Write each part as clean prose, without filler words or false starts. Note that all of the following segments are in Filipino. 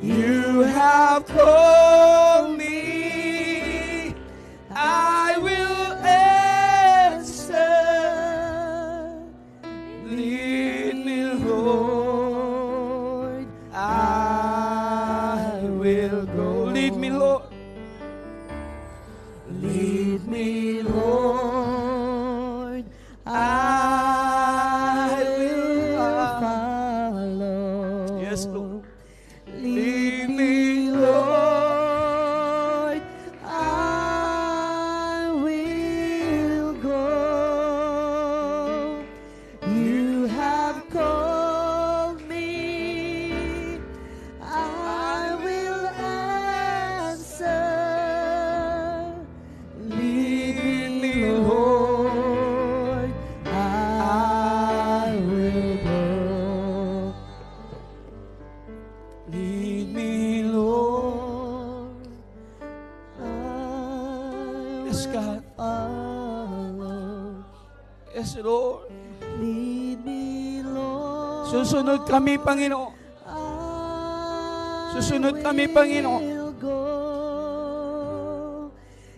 You have called me, I will answer. Lead me, Lord, I will go. Lead me, Lord. Lead me, Lord, I will follow. Yes, Lord. Lead me, Lord, I will go. You have called me, I will answer. Lead me, Lord, I will go. Lead me, Lord, yes, God. Yes, Lord. Lead me, Lord. Susunod kami, Panginoon. Susunod kami, Panginoon. Will go.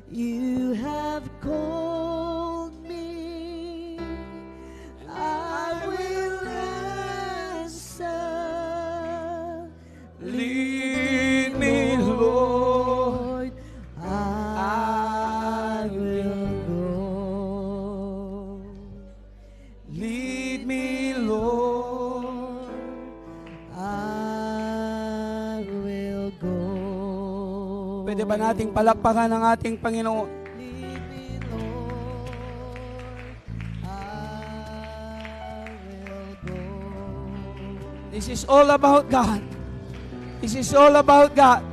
You have called me, I will answer. Lead me, Lord, I will go. lead me, Lord. I will go. Pwede ba nating palakpakan ang ating Panginoon? Lead me, Lord, I will go. This is all about God. This is all about God.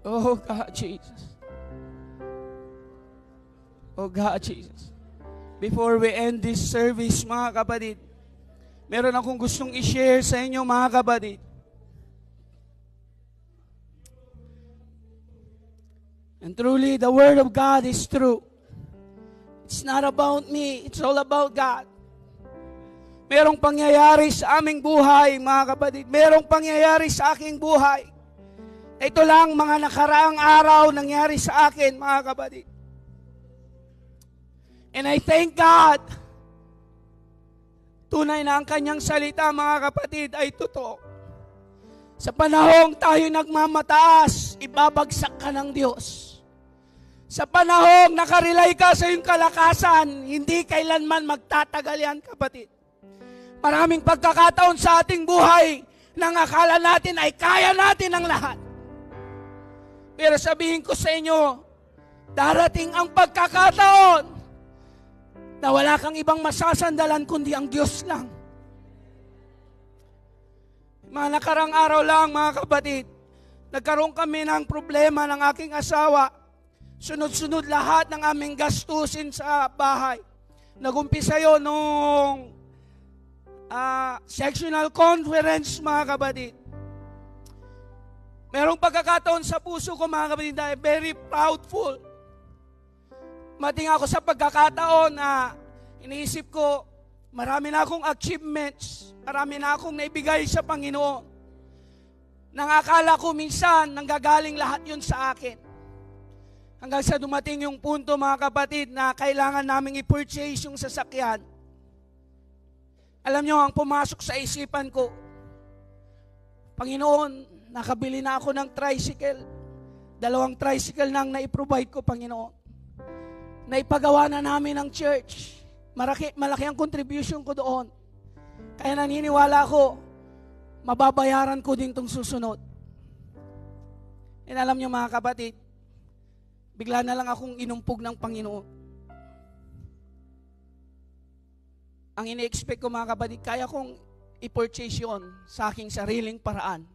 Oh God, Jesus. Oh God, Jesus. Before we end this service, mga kapatid, meron akong gustong i-share sa inyo, mga kapatid. And truly, the Word of God is true. It's not about me. It's all about God. Merong pangyayari sa aming buhay, mga kapatid. Merong pangyayari sa aking buhay. Ito lang mga nakaraang araw nangyari sa akin, mga kapatid. And I thank God. Tunay na ang kanyang salita, mga kapatid, ay totoo. Sa panahong tayo nagmamataas, ibabagsak ka ng Diyos. Sa panahong nakarelay ka sa iyong kalakasan, hindi kailanman magtatagal yan, kapatid. Maraming pagkakataon sa ating buhay nang akala natin ay kaya natin ang lahat. Pero sabihin ko sa inyo, darating ang pagkakataon na wala kang ibang masasandalan kundi ang Diyos lang. Mga nakarang araw lang, mga kapatid, nagkaroon kami ng problema ng aking asawa. Sunod-sunod lahat ng aming gastusin sa bahay. Nagumpisa yun nung sectional conference, mga kapatid. Merong pagkakataon sa puso ko, mga kapatid, na very proudful. Mating ako sa pagkakataon na iniisip ko, marami na akong achievements, marami na akong naibigay sa Panginoon. Nang akala ko minsan, nanggagaling lahat yun sa akin. Hanggang sa dumating yung punto, mga kapatid, na kailangan naming i-purchase yung sasakyan. Alam nyo, ang pumasok sa isipan ko, Panginoon, nakabili na ako ng tricycle. 2 tricycle nang na-provide ko, Panginoon. Naipagawa na namin ng church. Malaki ang contribution ko doon. Kaya naniniwala ko, mababayaran ko din itong susunod. And alam nyo, mga kapatid, bigla na lang akong inumpog ng Panginoon. Ang ini-expect ko, mga kapatid, kaya kong i-purchase yun sa aking sariling paraan.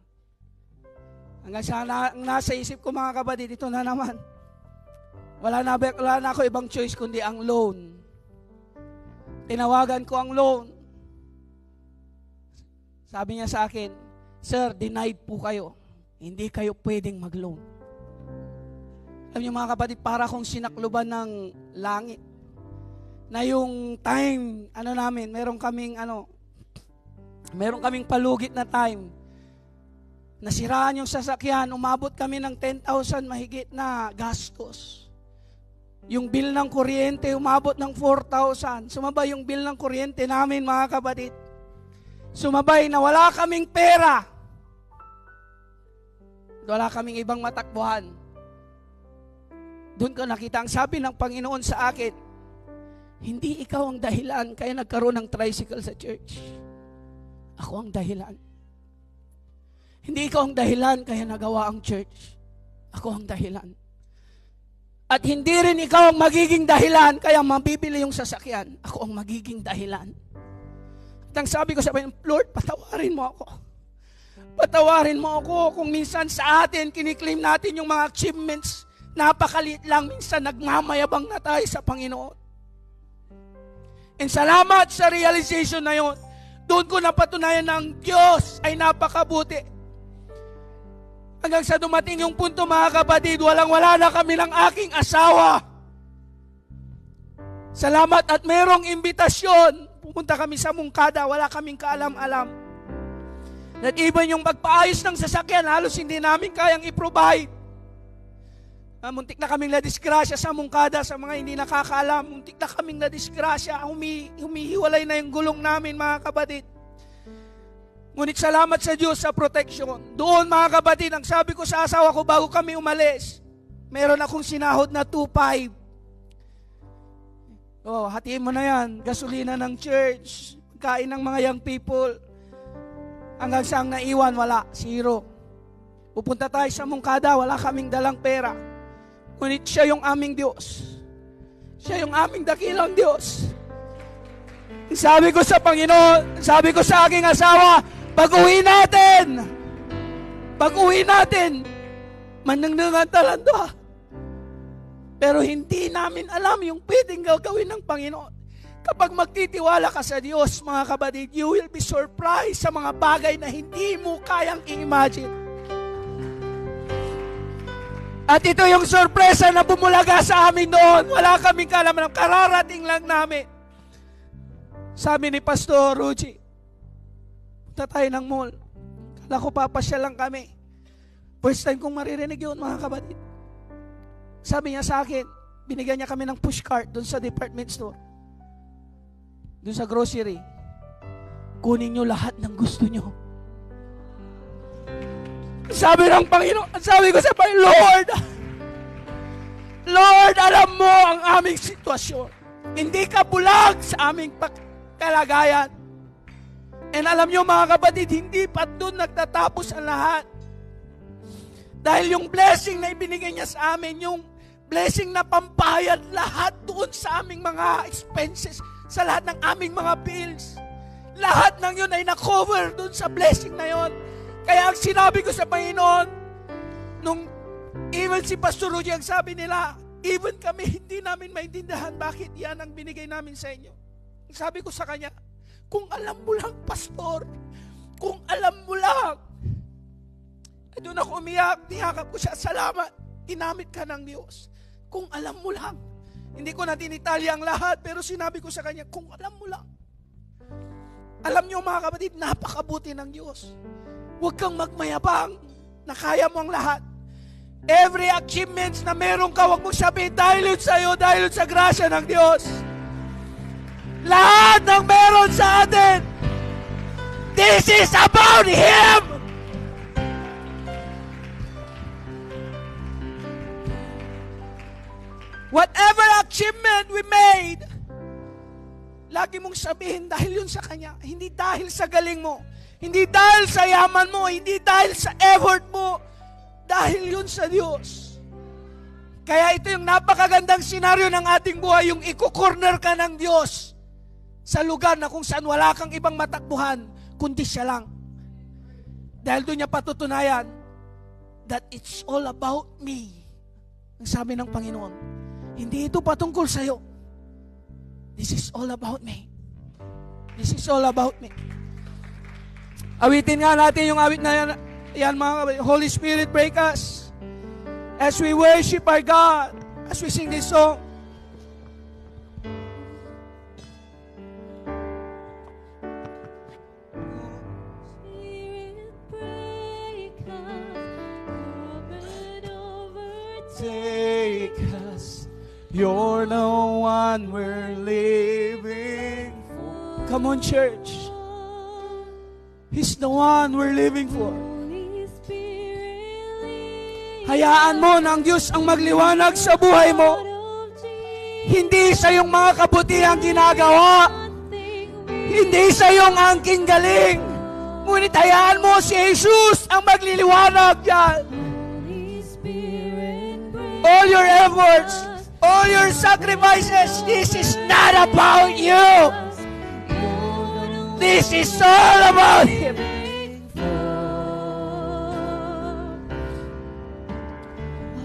Hanggang sa nasa isip ko, mga kapatid, ito na naman. Wala na ako ibang choice kundi ang loan. Tinawagan ko ang loan. Sabi niya sa akin, "Sir, denied po kayo. Hindi kayo pwedeng mag-loan." Alam niyo mga kapatid, para kung sinakluban ng langit. Na yung time, namin, meron kaming palugit na time. Nasiraan yung sasakyan, umabot kami ng 10,000 mahigit na gastos. Yung bill ng kuryente, umabot ng 4,000. Sumabay yung bill ng kuryente namin mga kapatid. Sumabay na wala kaming pera. Wala kaming ibang matakbuhan. Doon ko nakita ang sabi ng Panginoon sa akin, hindi ikaw ang dahilan kaya nagkaroon ng tricycle sa church. Ako ang dahilan. Hindi ikaw ang dahilan kaya nagawa ang church. Ako ang dahilan. At hindi rin ikaw ang magiging dahilan kaya mabibili yung sasakyan. Ako ang magiging dahilan. At ang sabi ko sa Panginoon, Lord, patawarin mo ako. Patawarin mo ako kung minsan sa atin kiniklaim natin yung mga achievements. Napakaliit lang, minsan nagmamayabang na tayo sa Panginoon. And salamat sa realization na yun. Doon ko napatunayan ng Diyos ay napakabuti. Hanggang sa dumating yung punto mga kapatid, walang-wala na kami ng aking asawa. Salamat at merong imbitasyon. Pumunta kami sa Mungkada, wala kaming kaalam-alam. That even yung pagpaayos ng sasakyan, halos hindi namin kayang i-provide. Muntik na kaming nadisgrasya sa Mungkada, sa mga hindi nakakaalam. Muntik na kaming nadisgrasya. Humihiwalay na yung gulong namin, mga kapatid. Ngunit salamat sa Diyos sa protection. Doon, mga kapatid, ang sabi ko sa asawa ko bago kami umalis, meron akong sinahod na 2,500. Hatiin mo na yan. Gasolina ng church, kain ng mga young people. Hanggang sa ang naiwan, wala. 0. Pupunta tayo sa Mungkada, wala kaming dalang pera. Ngunit siya yung aming Diyos. Siya yung aming dakilang Diyos. Sabi ko sa Panginoon, sabi ko sa aking asawa, pag-uwi natin, mananangan talanda. Pero hindi namin alam yung pwedeng gagawin ng Panginoon. Kapag magtitiwala ka sa Diyos, mga kapatid, you will be surprised sa mga bagay na hindi mo kayang i-imagine. At ito yung sorpresa na bumulaga sa amin noon. Wala kaming kalaman, kararating lang namin. Sabi ni Pastor Ruji, punta tayo ng mall. Kala ko papasya lang kami. First time kong maririnig yun, mga kapatid. Sabi niya sa akin, binigyan niya kami ng pushcart doon sa department store. Doon sa grocery. Kunin niyo lahat ng gusto niyo. Sabi ng Panginoon, sabi ko sa Panginoon, Lord, alam mo ang aming sitwasyon. Hindi ka bulag sa aming kalagayan. And alam niyo mga kapatid, hindi pa doon nagtatapos ang lahat. Dahil yung blessing na ibinigay niya sa amin, yung blessing na pampayad lahat doon sa aming mga expenses, sa lahat ng aming mga bills. Lahat ng yun ay na-cover doon sa blessing na yun. Kaya ang sinabi ko sa Panginoon, nung even si Pastor Rudy, ang sabi nila, even kami hindi namin maintindihan bakit yan ang binigay namin sa inyo. Ang sabi ko sa kanya, kung alam mo lang, Pastor, kung alam mo lang. At doon ako umiyak, niyakap ko siya, salamat, ginamit ka ng Diyos. Kung alam mo lang. Hindi ko na tinitalya ang lahat, pero sinabi ko sa kanya, kung alam mo lang. Alam niyo mga kapatid, napakabuti ng Diyos. Huwag kang magmayabang na kaya mo ang lahat. Every achievements na meron ka, huwag mong sabihin, dahil yun sa'yo, dahil yun sa grasya ng Diyos. Lahat ng meron sa atin, this is about Him! Whatever achievement we made, lagi mong sabihin, dahil yun sa Kanya. Hindi dahil sa galing mo. Hindi dahil sa yaman mo, hindi dahil sa effort mo, dahil yun sa Diyos. Kaya ito yung napakagandang senaryo ng ating buhay, yung iko-corner ka ng Diyos sa lugar na kung saan wala kang ibang matakbuhan, kundi siya lang. Dahil doon niya patutunayan that it's all about me. Ang sabi ng Panginoon, hindi ito patungkol sa'yo. This is all about me. This is all about me. Awitin nga natin yung awit na yan mga kapatid. Holy Spirit, break us. as we worship our God, as we sing this song. Take us, you're the one we're living for. Come on, church. He's the one we're living for. Hayaan mo na ang Diyos ang magliwanag sa buhay mo. Hindi sa iyong mga kabutihang ginagawa. Hindi sa iyong angking galing. Ngunit hayaan mo si Jesus ang magliliwanag yan. All your efforts, all your sacrifices, this is not about you. This is all about Him.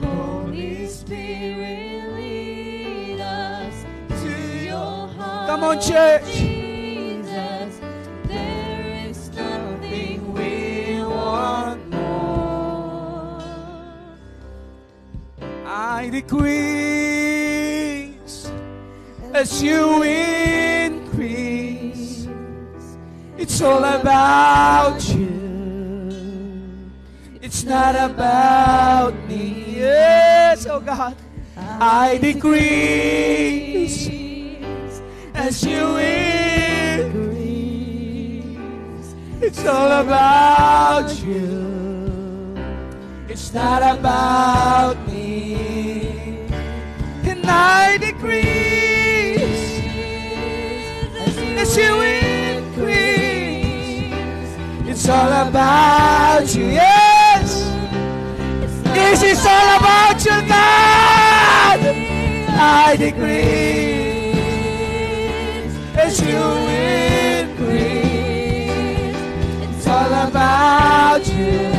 Holy Spirit, lead us to your heart. Come on, church. Jesus, there is nothing we want more. I decrease as you increase. It's all about you. It's not about me. Yes, oh God. I decrease as you increase. It's all about you. It's not about me. And I decrease as you increase. It's all about you, yes. This is all about you, God. I decrease as you increase. It's all about you.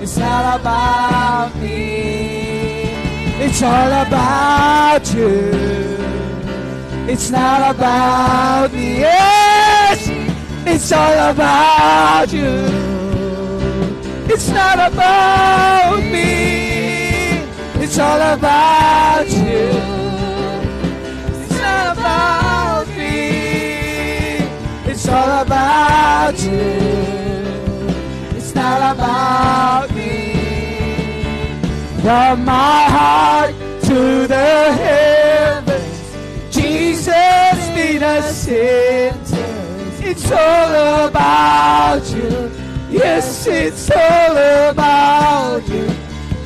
It's not about me. It's all about you. It's not about me. Yes. It's all about you. It's not about me. It's all about you. It's not about me. It's all about you. It's not about me. From my heart to the heavens, Jesus be the center. It's all about you. Yes, it's all about you.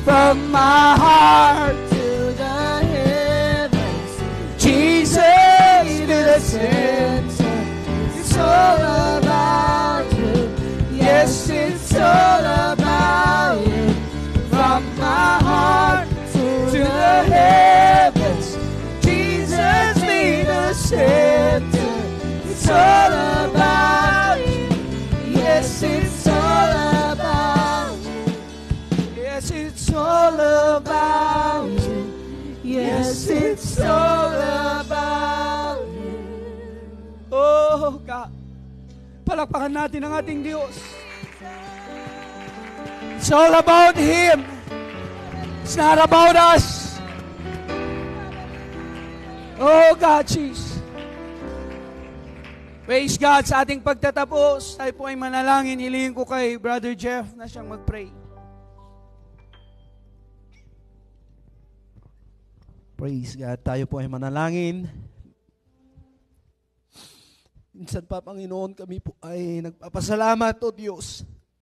From my heart to the heavens, Jesus be the center. It's all about you. Yes, it's all about you. From my heart to the heavens, Jesus be the center. It's all about you. Yes, it's all about you. Yes, it's all about you. Yes, it's all about you. Oh, God. Palakpakan natin ang ating Diyos. It's all about Him. It's not about us. Oh, God, Jesus. Praise God. Sa ating pagtatapos, tayo po ay manalangin. Hilingin ko kay Brother Jeff na siyang mag-pray. Praise God. Tayo po ay manalangin. Minsan pa, Panginoon, kami po ay nagpapasalamat, O Diyos,